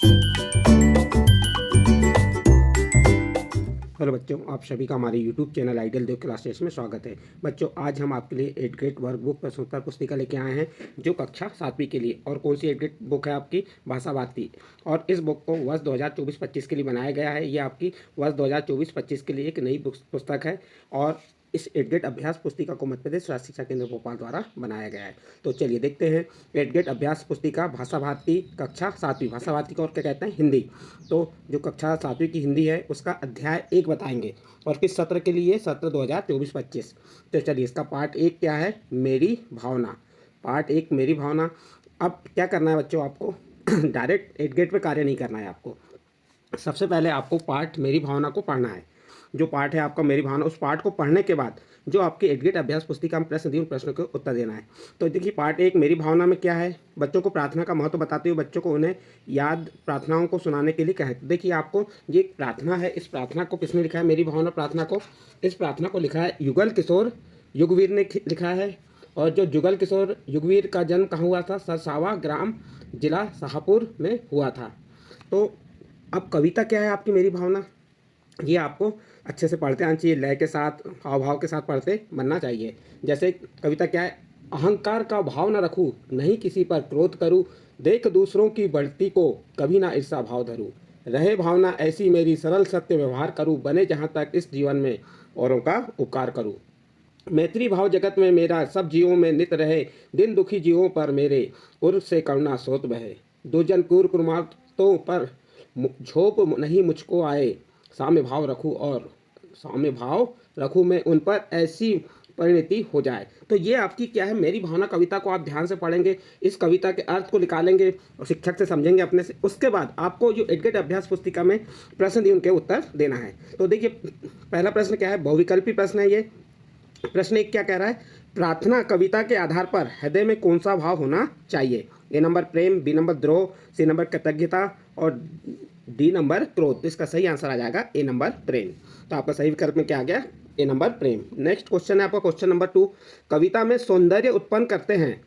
Hello बच्चों, आप सभी का हमारे YouTube चैनल आइडियल देव क्लासेस में स्वागत है। बच्चों, आज हम आपके लिए 8th ग्रेड वर्कबुक प्रश्नोत्तर पुस्तिका लेके आए हैं जो कक्षा 7वीं के लिए। और कौन सी 8th ग्रेड बुक है? आपकी भाषावाद की। और इस बुक को वर्ष 2024-25 के लिए बनाया गया है। ये आपकी वर्ष 2024-25 के लिए एक नई पुस्तक है और इस 8th ग्रेड अभ्यास पुस्तिका को मध्य प्रदेश राज्य शिक्षा केंद्र भोपाल द्वारा बनाया गया है। तो चलिए देखते हैं 8th ग्रेड अभ्यास पुस्तिका भाषा भारती कक्षा 7वीं। भाषा भारती को और क्या कहते हैं? हिंदी। तो जो कक्षा 7वीं की हिंदी है उसका अध्याय 1 बताएंगे। और किस सत्र के लिए? सत्र 2024-25। तो चलिए, इसका पार्ट 1 क्या है? मेरी भावना। पार्ट 1 मेरी भावना। अब क्या करना है बच्चों आपको? डायरेक्ट 8th ग्रेड पे कार्य नहीं करना है आपको। सबसे पहले आपको पार्ट मेरी भावना को पढ़ना है। जो पार्ट है आपका मेरी भावना, उस पार्ट को पढ़ने के बाद जो आपकी 8th ग्रेड अभ्यास पुस्तिका में प्रश्न दिए उन प्रश्नों के उत्तर देना है। तो देखिए, पार्ट 1 मेरी भावना में क्या है? बच्चों को प्रार्थना का महत्व बताते हुए बच्चों को उन्हें याद प्रार्थनाओं को सुनाने के लिए कहें। तो देखिए, आपको ये एक प्रार्थना है। इस प्रार्थना को किसने लिखा है? मेरी भावना प्रार्थना को, इस प्रार्थना को लिखा है युगल किशोर युगवीर ने लिखा है। और जो जुगल किशोर युगवीर का जन्म कहाँ हुआ था? सरसावा ग्राम, जिला शाहपुर में हुआ था। तो अब कविता क्या है आपकी मेरी भावना? ये आपको अच्छे से पढ़ते आना चाहिए, लय के साथ, हाव भाव के साथ पढ़ते बनना चाहिए। जैसे कविता क्या है? अहंकार का भाव न रखूँ, नहीं किसी पर क्रोध करूँ, देख दूसरों की बढ़ती को कभी ना ईर्षा भाव धरूँ, रहे भावना ऐसी मेरी सरल सत्य व्यवहार करूँ, बने जहाँ तक इस जीवन में औरों का उपकार करूँ, मैत्री भाव जगत में मेरा सब जीवों में नित रहे, दिन दुखी जीवों पर मेरे उर से करुणा स्रोत बहे, दुर्जन क्रूर कुर्मातों पर झोंक नहीं मुझको आए, साम्य भाव रखूँ मैं उन पर, ऐसी परिणति हो जाए। तो ये आपकी क्या है? मेरी भावना कविता को आप ध्यान से पढ़ेंगे, इस कविता के अर्थ को निकालेंगे और शिक्षक से समझेंगे अपने से। उसके बाद आपको जो 8th ग्रेड अभ्यास पुस्तिका में प्रश्न दिए उनके उत्तर देना है। तो देखिए, पहला प्रश्न क्या है? बहुविकल्पी प्रश्न है ये। प्रश्न 1 क्या कह रहा है? प्रार्थना कविता के आधार पर हृदय में कौन सा भाव होना चाहिए? ए नंबर प्रेम, बी नंबर द्रोह, सी नंबर कृतज्ञता और डी नंबर क्रोध। तो इसका सही आंसर आ जाएगा ए नंबर प्रेम। तो आपका सही विकल्प में क्या आ गया? ए नंबर प्रेम। नेक्स्ट क्वेश्चन है आपका क्वेश्चन नंबर 2। कविता में सौंदर्य उत्पन्न करते हैं।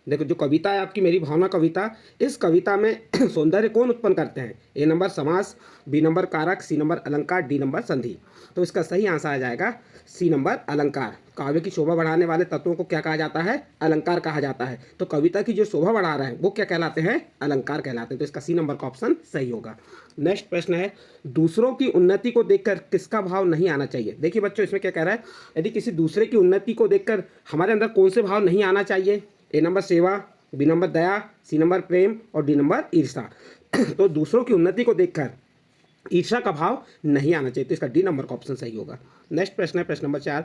देखो, जो कविता है आपकी मेरी भावना कविता, इस कविता में सौंदर्य कौन उत्पन्न करते हैं? ए नंबर समास, बी नंबर कारक, सी नंबर अलंकार, डी नंबर संधि। तो इसका सही आंसर आ जाएगा सी नंबर अलंकार। काव्य की शोभा बढ़ाने वाले तत्वों को क्या कहा जाता है? अलंकार कहा जाता है। तो कविता की जो शोभा बढ़ा रहे हैं वो क्या कहलाते हैं? अलंकार कहलाते हैं। तो इसका सी नंबर का ऑप्शन सही होगा। नेक्स्ट प्रश्न है, दूसरों की उन्नति को देखकर किसका भाव नहीं आना चाहिए? देखिए बच्चों, इसमें क्या कह रहा है? यदि किसी दूसरे की उन्नति को देखकर हमारे अंदर कौन से भाव नहीं आना चाहिए? ए नंबर सेवा, बी नंबर दया, सी नंबर प्रेम और डी नंबर ईर्षा। तो दूसरों की उन्नति को देखकर ईर्षा का भाव नहीं आना चाहिए। तो इसका डी नंबर का ऑप्शन सही होगा। नेक्स्ट प्रश्न है प्रश्न नंबर 4।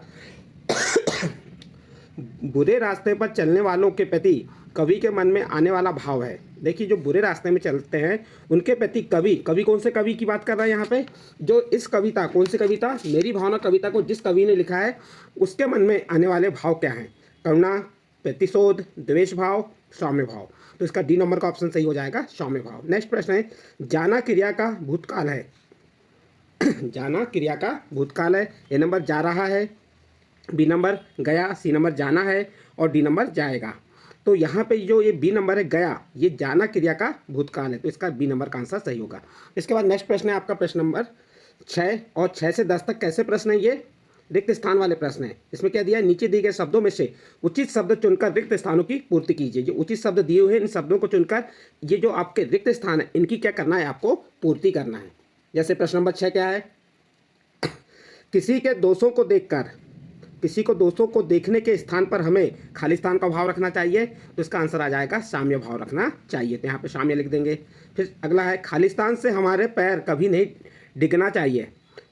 बुरे रास्ते पर चलने वालों के प्रति कवि के मन में आने वाला भाव है। देखिए, जो बुरे रास्ते में चलते हैं उनके प्रति कवि कौन से कवि की बात कर रहा है यहाँ पे? जो इस कविता, कौन सी कविता? मेरी भावना कविता को जिस कवि ने लिखा है उसके मन में आने वाले भाव क्या हैं? करुणा, प्रतिशोध, द्वेष भाव, सौम्य भाव। तो इसका डी नंबर का ऑप्शन सही हो जाएगा, सौम्य भाव। नेक्स्ट प्रश्न है, जाना क्रिया का भूतकाल है। जाना क्रिया का भूतकाल है। ए नंबर जा रहा है, बी नंबर गया, सी नंबर जाना है और डी नंबर जाएगा। तो यहाँ पे जो ये बी नंबर है गया, ये जाना क्रिया का भूतकाल है। तो इसका बी नंबर का आंसर सही होगा। इसके बाद नेक्स्ट प्रश्न है आपका प्रश्न नंबर 6। और 6 से 10 तक कैसे प्रश्न है? ये रिक्त स्थान वाले प्रश्न है। इसमें क्या दिया है? नीचे दिए गए शब्दों में से उचित शब्द चुनकर रिक्त स्थानों की पूर्ति कीजिए। जो उचित शब्द दिए हुए हैं इन शब्दों को चुनकर ये जो आपके रिक्त स्थान है इनकी क्या करना है? आपको पूर्ति करना है। जैसे प्रश्न नंबर 6 क्या है? किसी के दोषों को देखने के स्थान पर हमें खाली स्थान का भाव रखना चाहिए। तो इसका आंसर आ जाएगा साम्य भाव रखना चाहिए। तो यहाँ पे साम्य लिख देंगे। फिर अगला है, खाली स्थान से हमारे पैर कभी नहीं डिगना चाहिए।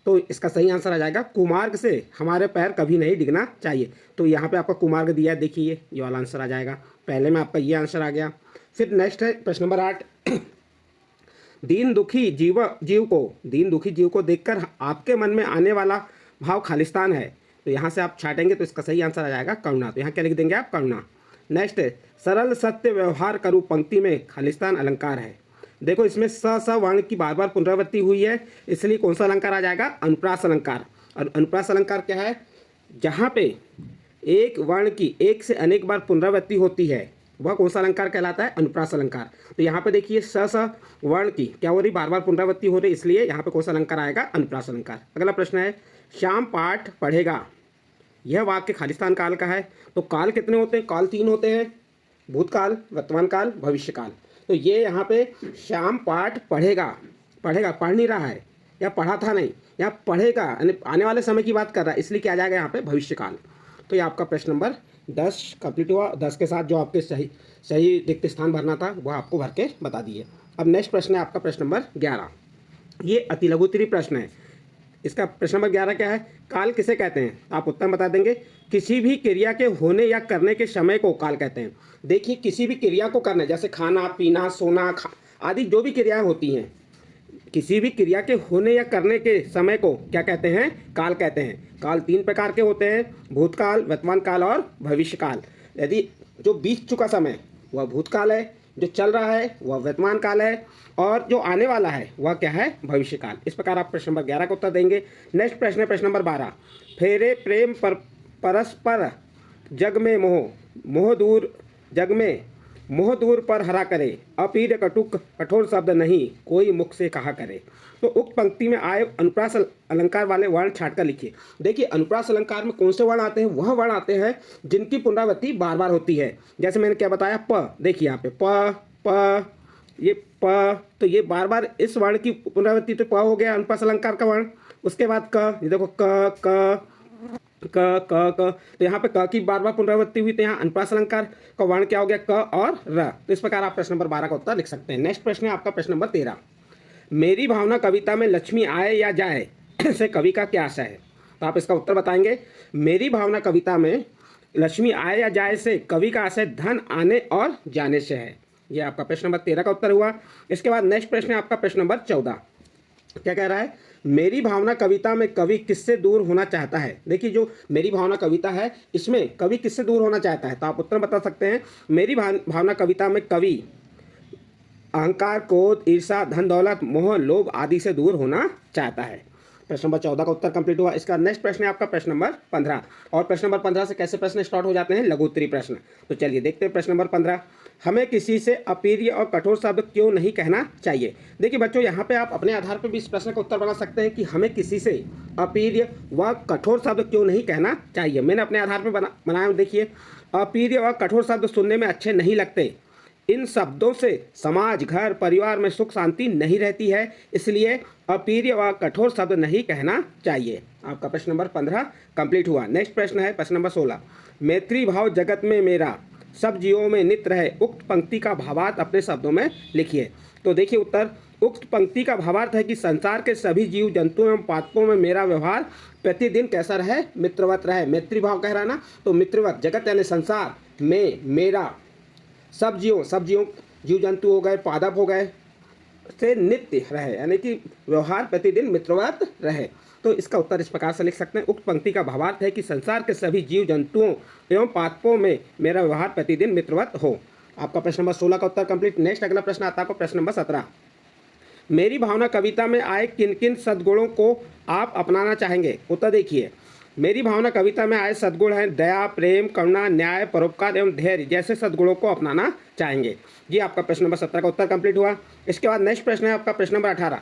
तो इसका सही आंसर आ जाएगा कुमार्ग से हमारे पैर कभी नहीं डिगना चाहिए। तो यहाँ पे आपका कुमार्ग दिया है, देखिए ये वाला आंसर आ जाएगा। पहले में आपका ये आंसर आ गया। फिर नेक्स्ट है प्रश्न नंबर 8। दीन दुखी जीव को देखकर आपके मन में आने वाला भाव खालिस्तान है। तो यहाँ से आप छाटेंगे तो इसका सही आंसर आ जाएगा करुणा। तो यहाँ क्या लिख देंगे आप? करुणा। नेक्स्ट है, सरल सत्य व्यवहार करूँ पंक्ति में खालिस्तान अलंकार है। देखो, इसमें स वर्ण की बार बार पुनरावृत्ति हुई है, इसलिए कौन सा अलंकार आ जाएगा? अनुप्रास अलंकार। और अनुप्रास अलंकार क्या है? जहाँ पे एक वर्ण की एक से अनेक बार पुनरावृत्ति होती है वह कौन सा अलंकार कहलाता है? अनुप्रास अलंकार। तो यहाँ पे देखिए स वर्ण की क्या हो रही, बार बार पुनरावृत्ति हो रही, इसलिए यहाँ पे कौन सा अलंकार आएगा? अनुप्रास अलंकार। अगला प्रश्न है, श्याम पाठ पढ़ेगा, यह वाक्य खालिस्तान काल का है। तो काल कितने होते हैं? काल 3 होते हैं, भूतकाल, वर्तमान काल, भविष्य काल। तो ये यहाँ पे श्याम पाठ पढ़ेगा, पढ़ेगा पढ़ नहीं रहा है या पढ़ा था नहीं, यहाँ पढ़ेगा यानी आने वाले समय की बात कर रहा है, इसलिए क्या आ जाएगा यहाँ पे? भविष्य काल। तो ये आपका प्रश्न नंबर 10 कंप्लीट हुआ। 10 के साथ जो आपके सही रिक्त स्थान भरना था वह आपको भर के बता दिए। अब नेक्स्ट प्रश्न है आपका प्रश्न नंबर 11। ये अति लघुत्तरीय प्रश्न है। इसका प्रश्न नंबर 11 क्या है? काल किसे कहते हैं? आप उत्तर बता देंगे। किसी भी क्रिया के होने या करने के समय को काल कहते हैं। देखिए किसी भी क्रिया को करना, जैसे खाना पीना सोना आदि जो भी क्रियाएं होती हैं, किसी भी क्रिया के होने या करने के समय को क्या कहते हैं? काल कहते हैं। काल 3 प्रकार के होते हैं, भूतकाल, वर्तमान काल और भविष्य काल। यदि जो बीत चुका समय वह भूतकाल है, जो चल रहा है वह वर्तमान काल है, और जो आने वाला है वह क्या है? भविष्य काल। इस प्रकार आप प्रश्न नंबर 11 का उत्तर देंगे। नेक्स्ट प्रश्न है प्रश्न नंबर 12। फेरे प्रेम पर परस्पर जग में मोह, मोह दूर जग में मोह दूर पर हरा करे, अपीर कटुक कठोर शब्द नहीं कोई मुख से कहा करे। तो उक्त पंक्ति में आए अनुप्रास अलंकार वाले वर्ण छाट कर लिखिए। देखिए अनुप्रास अलंकार में कौन से वर्ण आते हैं? वह वर्ण आते हैं जिनकी पुनरावृत्ति बार बार होती है। जैसे मैंने क्या बताया, प, देखिए यहाँ पे प, ये प, तो ये बार बार इस वर्ण की पुनरावृत्ति, तो प हो गया अनुप्रास अलंकार का वर्ण। उसके बाद क, ये देखो क तो यहाँ पे क की बार बार पुनरावृत्ति हुई, तो यहाँ अनुप्रास अलंकार का वर्ण क्या हो गया? क और र। तो इस प्रकार आप प्रश्न नंबर 12 का उत्तर लिख सकते हैं। नेक्स्ट प्रश्न है आपका प्रश्न नंबर 13। मेरी भावना कविता में लक्ष्मी आए या जाए से कवि का क्या आशय है? तो आप इसका उत्तर बताएंगे। मेरी भावना कविता में लक्ष्मी आए या जाए से कवि का आशय धन आने और जाने से है। यह आपका प्रश्न नंबर 13 का उत्तर हुआ। इसके बाद नेक्स्ट प्रश्न है आपका प्रश्न नंबर 14। क्या कह रहा है? मेरी भावना कविता में कवि किससे दूर होना चाहता है? देखिए जो मेरी भावना कविता है इसमें कवि किससे दूर होना चाहता है? तो आप उत्तर बता सकते हैं। मेरी भावना कविता में कवि अहंकार, क्रोध, ईर्षा, धन दौलत, मोह, लोभ आदि से दूर होना चाहता है। प्रश्न नंबर 14 का उत्तर कंप्लीट हुआ। इसका नेक्स्ट प्रश्न है आपका प्रश्न नंबर 15। और प्रश्न नंबर 15 से कैसे प्रश्न स्टार्ट हो जाते हैं? लघुत्तरीय प्रश्न। तो चलिए देखते हैं प्रश्न नंबर 15। हमें किसी से अप्रिय और कठोर शब्द क्यों नहीं कहना चाहिए? देखिए बच्चों यहाँ पे आप अपने आधार पर भी इस प्रश्न का उत्तर बना सकते हैं कि हमें किसी से अप्रिय व कठोर शब्द क्यों नहीं कहना चाहिए। मैंने अपने आधार पर बनाया। देखिए अप्रिय व कठोर शब्द सुनने में अच्छे नहीं लगते, इन शब्दों से समाज, घर, परिवार में सुख शांति नहीं रहती है, इसलिए अप्रिय व कठोर शब्द नहीं कहना चाहिए। आपका प्रश्न नंबर 15 कंप्लीट हुआ। नेक्स्ट प्रश्न है प्रश्न नंबर 16। मैत्री भाव जगत में मेरा, सब जीवों में नित्य रहे, उक्त पंक्ति का भावार्थ अपने शब्दों में लिखिए। तो देखिए उत्तर, उक्त पंक्ति का भावार्थ है कि संसार के सभी जीव जंतुओं एवं पादपों में मेरा व्यवहार प्रतिदिन कैसा रहे? मित्रवत रहे। मैत्री भाव कह रहा है ना, तो मित्रवत, जगत यानी संसार में मेरा, सब जीव जंतु हो गए, पादप हो गए, से नित्य रहे, यानी कि व्यवहार प्रतिदिन मित्रवत रहे। तो इसका उत्तर इस प्रकार से लिख सकते हैं। उक्त पंक्ति का भावार्थ है कि संसार के सभी जीव जंतुओं एवं पादपों में मेरा व्यवहार प्रतिदिन मित्रवत हो। आपका प्रश्न नंबर 16 का उत्तर कंप्लीट। नेक्स्ट अगला प्रश्न आता है प्रश्न नंबर 17। मेरी भावना कविता में आए किन किन सद्गुणों को आप अपनाना चाहेंगे? उत्तर देखिए, मेरी भावना कविता में आए सद्गुण हैं दया, प्रेम, करुणा, न्याय, परोपकार एवं धैर्य जैसे सद्गुणों को अपनाना चाहेंगे। जी आपका प्रश्न नंबर 17 का उत्तर कंप्लीट हुआ। इसके बाद नेक्स्ट प्रश्न है आपका प्रश्न नंबर 18।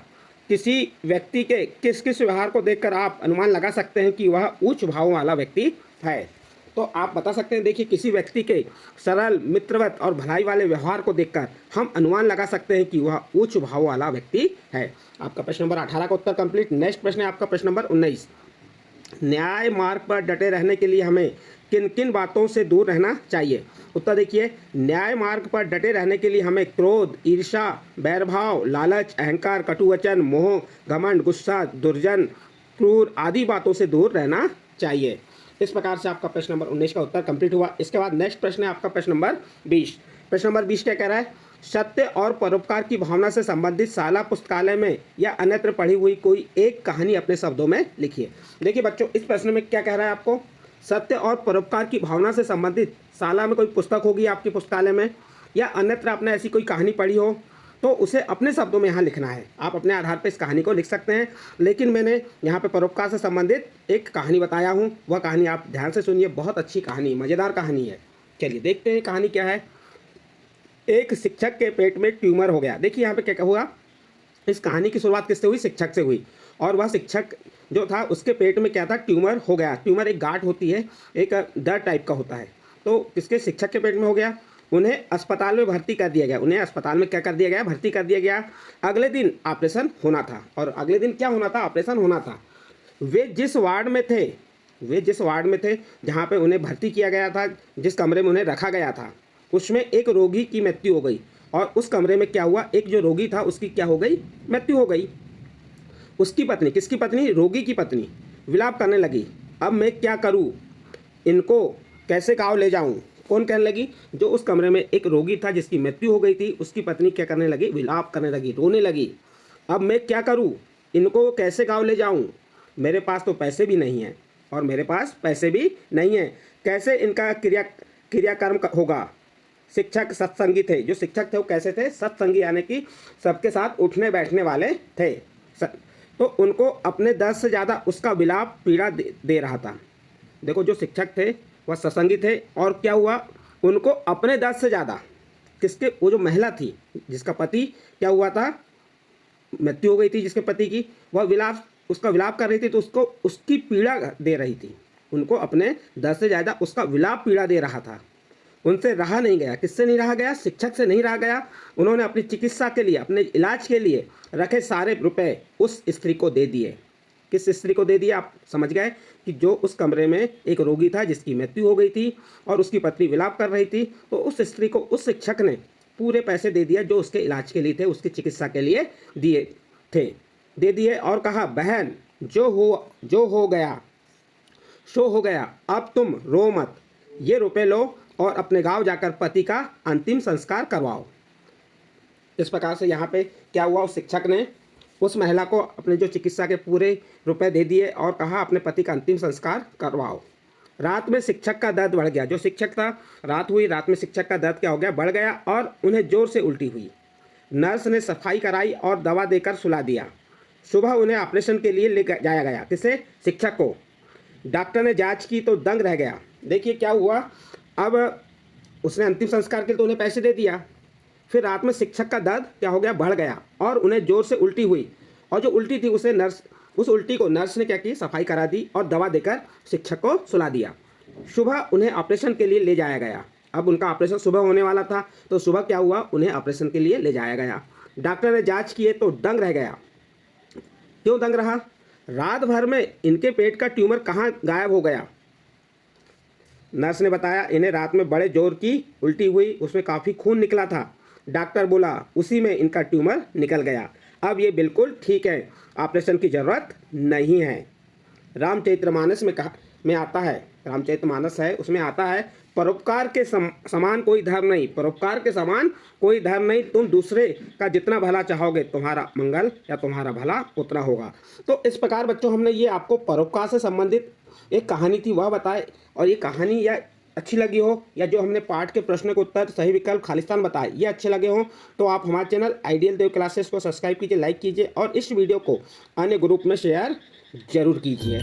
किसी व्यक्ति के किस किस व्यवहार को देखकर आप अनुमान लगा सकते हैं कि वह उच्च भाव वाला व्यक्ति है? तो आप बता सकते हैं। देखिए किसी व्यक्ति के सरल, मित्रवत और भलाई वाले व्यवहार को देखकर हम अनुमान लगा सकते हैं कि वह उच्च भाव वाला व्यक्ति है। आपका प्रश्न नंबर 18 का उत्तर कंप्लीट। नेक्स्ट प्रश्न है आपका प्रश्न नंबर 19। न्याय मार्ग पर डटे रहने के लिए हमें किन किन बातों से दूर रहना चाहिए? उत्तर देखिए, न्याय मार्ग पर डटे रहने के लिए हमें क्रोध, ईर्ष्या, बैरभाव, लालच, अहंकार, कटुवचन, मोह, घमंड, गुस्सा, दुर्जन, क्रूर आदि बातों से दूर रहना चाहिए। इस प्रकार से आपका प्रश्न नंबर 19 का उत्तर कंप्लीट हुआ। इसके बाद नेक्स्ट प्रश्न है आपका प्रश्न नंबर 20। प्रश्न नंबर 20 क्या कह रहा है? सत्य और परोपकार की भावना से संबंधित शाला पुस्तकालय में या अन्यत्र पढ़ी हुई कोई एक कहानी अपने शब्दों में लिखिए। देखिए बच्चों इस प्रश्न में क्या कह रहा है आपको? सत्य और परोपकार की भावना से संबंधित शाला में कोई पुस्तक होगी आपकी पुस्तकालय में, या अन्यत्र आपने ऐसी कोई कहानी पढ़ी हो, तो उसे अपने शब्दों में यहाँ लिखना है। आप अपने आधार पर इस कहानी को लिख सकते हैं, लेकिन मैंने यहाँ पे परोपकार से संबंधित एक कहानी बताया हूँ। वह कहानी आप ध्यान से सुनिए, बहुत अच्छी कहानी, मज़ेदार कहानी है। चलिए देखते हैं कहानी क्या है। एक शिक्षक के पेट में ट्यूमर हो गया। देखिए यहाँ पे क्या हुआ, इस कहानी की शुरुआत किससे हुई? शिक्षक से हुई। और वह शिक्षक जो था उसके पेट में क्या था? ट्यूमर हो गया। ट्यूमर एक गांठ होती है, एक दर्द टाइप का होता है। तो किसके? शिक्षक के पेट में हो गया। उन्हें अस्पताल में भर्ती कर दिया गया। उन्हें अस्पताल में क्या कर दिया गया? भर्ती कर दिया गया। अगले दिन ऑपरेशन होना था। और अगले दिन क्या होना था? ऑपरेशन होना था। वे जिस वार्ड में थे जहाँ पे उन्हें भर्ती किया गया था, जिस कमरे में उन्हें रखा गया था, उसमें एक रोगी की मृत्यु हो गई। और उस कमरे में क्या हुआ? एक जो रोगी था उसकी क्या हो गई? मृत्यु हो गई। उसकी पत्नी, किसकी पत्नी? रोगी की पत्नी विलाप करने लगी, अब मैं क्या करूं? इनको कैसे गाँव ले जाऊं? कौन कहने लगी? जो उस कमरे में एक रोगी था जिसकी मृत्यु हो गई थी, उसकी पत्नी क्या करने लगी? विलाप करने लगी, रोने लगी, अब मैं क्या करूं? इनको कैसे गाँव ले जाऊं? मेरे पास तो पैसे भी नहीं हैं, और मेरे पास पैसे भी नहीं हैं, कैसे इनका क्रियाकर्म होगा? शिक्षक सत्संगी थे। जो शिक्षक थे वो कैसे थे? सत्संगी, यानी कि सबके साथ उठने बैठने वाले थे। तो उनको अपने दर्द से ज़्यादा उसका विलाप पीड़ा दे रहा था। देखो, जो शिक्षक थे वह सत्संगी थे, और क्या हुआ? उनको अपने दर्द से ज़्यादा किसके? वो जो महिला थी जिसका पति क्या हुआ था? मृत्यु हो गई थी जिसके पति की, वह उसका विलाप कर रही थी, तो उसको उसकी पीड़ा दे रही थी। उनको अपने दर्द से ज़्यादा उसका विलाप पीड़ा दे रहा था। उनसे रहा नहीं गया। किससे नहीं रहा गया? शिक्षक से नहीं रहा गया। उन्होंने अपनी चिकित्सा के लिए, अपने इलाज के लिए रखे सारे रुपए उस स्त्री को दे दिए। किस स्त्री को दे दिए? आप समझ गए कि जो उस कमरे में एक रोगी था जिसकी मृत्यु हो गई थी और उसकी पत्नी विलाप कर रही थी, तो उस स्त्री को उस शिक्षक ने पूरे पैसे दे दिए जो उसके इलाज के लिए थे, उसकी चिकित्सा के लिए दे दिए। और कहा, बहन, जो हो गया सो हो गया, अब तुम रो मत, ये रुपए लो और अपने गांव जाकर पति का अंतिम संस्कार करवाओ। इस प्रकार से यहाँ पे क्या हुआ? उस शिक्षक ने उस महिला को अपने जो चिकित्सा के पूरे रुपए दे दिए और कहा, अपने पति का अंतिम संस्कार करवाओ। रात में शिक्षक का दर्द बढ़ गया। जो शिक्षक था, रात हुई, रात में शिक्षक का दर्द क्या हो गया? बढ़ गया, और उन्हें जोर से उल्टी हुई। नर्स ने सफाई कराई और दवा देकर सुला दिया। सुबह उन्हें ऑपरेशन के लिए ले जाया गया। किसे? शिक्षक को। डॉक्टर ने जांच की तो दंग रह गया। देखिए क्या हुआ, अब उसने अंतिम संस्कार के लिए तो उन्हें पैसे दे दिया, फिर रात में शिक्षक का दर्द क्या हो गया? बढ़ गया, और उन्हें जोर से उल्टी हुई। और जो उल्टी थी उस उल्टी को नर्स ने क्या की? सफाई करा दी और दवा देकर शिक्षक को सुला दिया। सुबह उन्हें ऑपरेशन के लिए ले जाया गया। अब उनका ऑपरेशन सुबह होने वाला था, तो सुबह क्या हुआ? उन्हें ऑपरेशन के लिए ले जाया गया। डॉक्टर ने जाँच किए तो दंग रह गया। क्यों दंग रहा? रात भर में इनके पेट का ट्यूमर कहाँ गायब हो गया? नर्स ने बताया, इन्हें रात में बड़े जोर की उल्टी हुई, उसमें काफ़ी खून निकला था। डॉक्टर बोला, उसी में इनका ट्यूमर निकल गया, अब ये बिल्कुल ठीक है, ऑपरेशन की ज़रूरत नहीं है। रामचरितमानस में आता है, रामचरितमानस है, उसमें आता है, परोपकार के समान कोई धर्म नहीं, परोपकार के समान कोई धर्म नहीं। तुम दूसरे का जितना भला चाहोगे, तुम्हारा मंगल या तुम्हारा भला उतना होगा। तो इस प्रकार बच्चों, हमने ये आपको परोपकार से संबंधित एक कहानी थी वह बताए, और ये कहानी या अच्छी लगी हो, या जो हमने पाठ के प्रश्न के उत्तर सही विकल्प खालिस्तान बताए ये अच्छे लगे हो, तो आप हमारे चैनल आइडियल देव क्लासेस को सब्सक्राइब कीजिए, लाइक कीजिए, और इस वीडियो को अन्य ग्रुप में शेयर जरूर कीजिए।